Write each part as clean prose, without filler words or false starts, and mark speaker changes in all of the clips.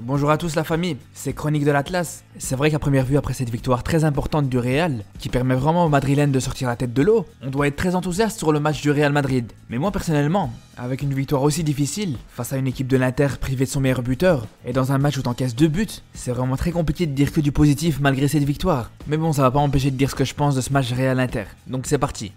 Speaker 1: Bonjour à tous la famille, c'est Chronique de l'Atlas. C'est vrai qu'à première vue, après cette victoire très importante du Real, qui permet vraiment aux Madrilènes de sortir la tête de l'eau, on doit être très enthousiaste sur le match du Real Madrid. Mais moi personnellement, avec une victoire aussi difficile, face à une équipe de l'Inter privée de son meilleur buteur, et dans un match où t'encaisses 2 buts, c'est vraiment très compliqué de dire que du positif malgré cette victoire. Mais bon, ça va pas m'empêcher de dire ce que je pense de ce match Real-Inter. Donc c'est parti.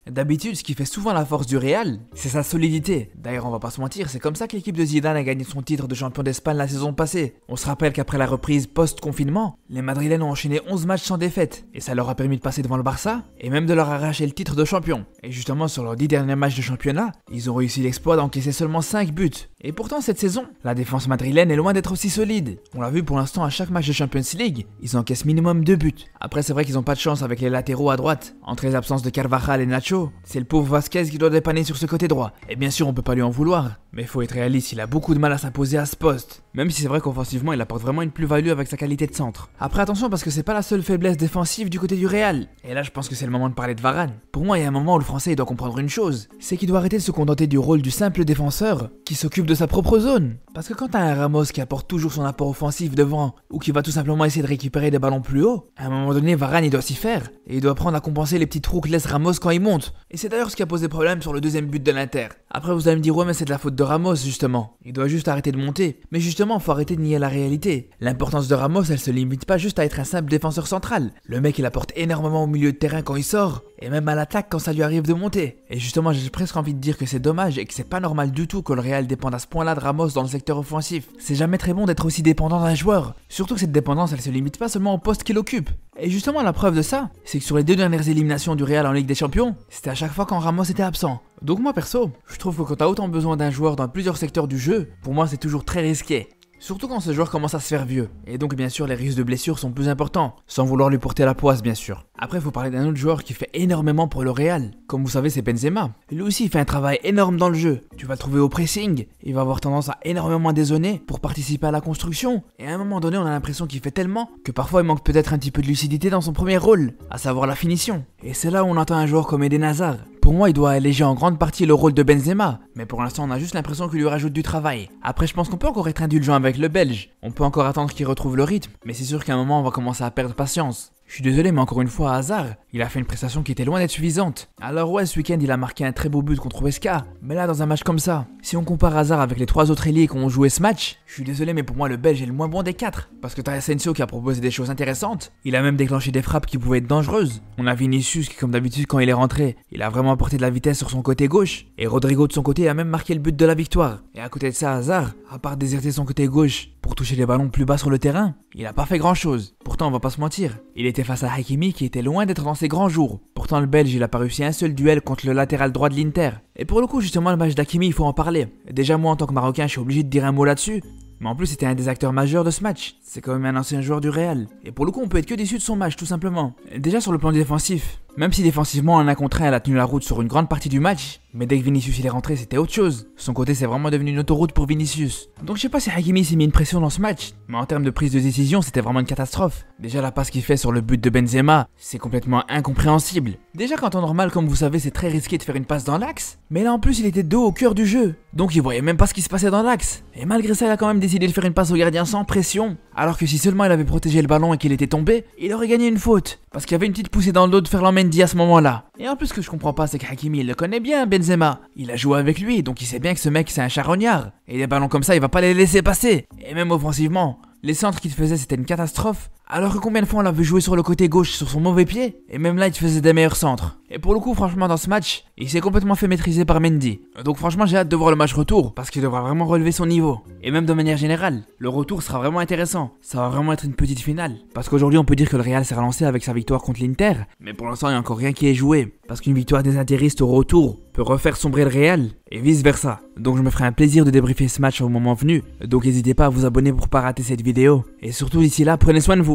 Speaker 1: D'habitude, ce qui fait souvent la force du Real, c'est sa solidité. D'ailleurs, on va pas se mentir, c'est comme ça que l'équipe de Zidane a gagné son titre de champion d'Espagne la saison passée. On se rappelle qu'après la reprise post-confinement, les Madrilènes ont enchaîné 11 matchs sans défaite, et ça leur a permis de passer devant le Barça, et même de leur arracher le titre de champion. Et justement, sur leurs 10 derniers matchs de championnat, ils ont réussi l'exploit d'encaisser seulement 5 buts. Et pourtant, cette saison, la défense madrilène est loin d'être aussi solide. On l'a vu pour l'instant à chaque match de Champions League, ils encaissent minimum 2 buts. Après, c'est vrai qu'ils ont pas de chance avec les latéraux à droite. Entre les absences de Carvajal et Nacho, c'est le pauvre Vasquez qui doit dépanner sur ce côté droit. Et bien sûr, on peut pas lui en vouloir. Mais faut être réaliste, il a beaucoup de mal à s'imposer à ce poste. Même si c'est vrai qu'offensivement, il apporte vraiment une plus-value avec sa qualité de centre. Après, attention, parce que c'est pas la seule faiblesse défensive du côté du Real. Et là, je pense que c'est le moment de parler de Varane. Pour moi, il y a un moment où le Français il doit comprendre une chose. C'est qu'il doit arrêter de se contenter du rôle du simple défenseur qui s'occupe de sa propre zone. Parce que quand t'as un Ramos qui apporte toujours son apport offensif devant, ou qui va tout simplement essayer de récupérer des ballons plus haut, à un moment donné, Varane il doit s'y faire. Et il doit apprendre à compenser les petits trous que laisse Ramos quand il monte. Et c'est d'ailleurs ce qui a posé problème sur le deuxième but de l'Inter. Après, vous allez me dire, ouais, mais c'est de la faute de Ramos, justement. Il doit juste arrêter de monter. Mais justement, faut arrêter de nier la réalité. L'importance de Ramos, elle se limite pas juste à être un simple défenseur central. Le mec, il apporte énormément au milieu de terrain quand il sort, et même à l'attaque quand ça lui arrive de monter. Et justement, j'ai presque envie de dire que c'est dommage et que c'est pas normal du tout que le Real dépende à ce point-là de Ramos dans le secteur offensif. C'est jamais très bon d'être aussi dépendant d'un joueur. Surtout que cette dépendance, elle se limite pas seulement au poste qu'il occupe. Et justement, la preuve de ça, c'est que sur les 2 dernières éliminations du Real en Ligue des Champions, c'était à chaque fois quand Ramos était absent. Donc moi perso, je trouve que quand t'as autant besoin d'un joueur dans plusieurs secteurs du jeu, pour moi c'est toujours très risqué. Surtout quand ce joueur commence à se faire vieux. Et donc bien sûr les risques de blessures sont plus importants, sans vouloir lui porter la poisse bien sûr. Après faut parler d'un autre joueur qui fait énormément pour le Real. Comme vous savez c'est Benzema. Lui aussi il fait un travail énorme dans le jeu. Tu vas le trouver au pressing, il va avoir tendance à énormément dézonner pour participer à la construction. Et à un moment donné on a l'impression qu'il fait tellement que parfois il manque peut-être un petit peu de lucidité dans son premier rôle, à savoir la finition. Et c'est là où on entend un joueur comme Eden Hazard. Pour moi, il doit alléger en grande partie le rôle de Benzema, mais pour l'instant, on a juste l'impression qu'il lui rajoute du travail. Après, je pense qu'on peut encore être indulgent avec le Belge. On peut encore attendre qu'il retrouve le rythme, mais c'est sûr qu'à un moment, on va commencer à perdre patience. Je suis désolé, mais encore une fois, Hazard, il a fait une prestation qui était loin d'être suffisante. Alors ouais, ce week-end, il a marqué un très beau but contre Huesca, mais là, dans un match comme ça, si on compare Hazard avec les 3 autres ailiers qui ont joué ce match, je suis désolé, mais pour moi, le Belge est le moins bon des 4. Parce que t'as Asensio qui a proposé des choses intéressantes, il a même déclenché des frappes qui pouvaient être dangereuses. On a Vinicius qui, comme d'habitude, quand il est rentré, il a vraiment apporté de la vitesse sur son côté gauche, et Rodrigo de son côté a même marqué le but de la victoire. Et à côté de ça, Hazard, à part déserter son côté gauche pour toucher les ballons plus bas sur le terrain, il a pas fait grand chose. Pourtant, on va pas se mentir, il était face à Hakimi qui était loin d'être dans ses grands jours. Pourtant, le Belge, il a pas réussi un seul duel contre le latéral droit de l'Inter. Et pour le coup, justement, le match d'Hakimi, il faut en parler. Déjà, moi, en tant que Marocain, je suis obligé de dire un mot là-dessus. Mais en plus, c'était un des acteurs majeurs de ce match. C'est quand même un ancien joueur du Real. Et pour le coup, on peut être que déçu de son match, tout simplement. Déjà sur le plan défensif, même si défensivement, en 1 contre 1, elle a tenu la route sur une grande partie du match, mais dès que Vinicius il est rentré, c'était autre chose. Son côté, c'est vraiment devenu une autoroute pour Vinicius. Donc je sais pas si Hakimi s'est mis une pression dans ce match, mais en termes de prise de décision, c'était vraiment une catastrophe. Déjà, la passe qu'il fait sur le but de Benzema, c'est complètement incompréhensible. Déjà, qu'en temps normal, comme vous savez, c'est très risqué de faire une passe dans l'axe, mais là en plus, il était dos au cœur du jeu. Donc il voyait même pas ce qui se passait dans l'axe. Et malgré ça, il a quand même décidé de faire une passe au gardien sans pression. Alors que si seulement il avait protégé le ballon et qu'il était tombé, il aurait gagné une faute. Parce qu'il y avait une petite poussée dans le dos de Ferland Mendy à ce moment-là. Et en plus, ce que je comprends pas, c'est que Hakimi, il le connaît bien, Benzema. Il a joué avec lui, donc il sait bien que ce mec, c'est un charognard. Et des ballons comme ça, il va pas les laisser passer. Et même offensivement, les centres qu'il faisait, c'était une catastrophe. Alors que combien de fois on l'a vu jouer sur le côté gauche sur son mauvais pied, et même là il faisait des meilleurs centres. Et pour le coup franchement dans ce match, il s'est complètement fait maîtriser par Mendy. Donc franchement j'ai hâte de voir le match retour, parce qu'il devra vraiment relever son niveau. Et même de manière générale, le retour sera vraiment intéressant. Ça va vraiment être une petite finale. Parce qu'aujourd'hui on peut dire que le Real s'est relancé avec sa victoire contre l'Inter, mais pour l'instant il n'y a encore rien qui est joué. Parce qu'une victoire des intéristes au retour peut refaire sombrer le Real, et vice versa. Donc je me ferai un plaisir de débriefer ce match au moment venu. Donc n'hésitez pas à vous abonner pour pas rater cette vidéo. Et surtout d'ici là, prenez soin de vous.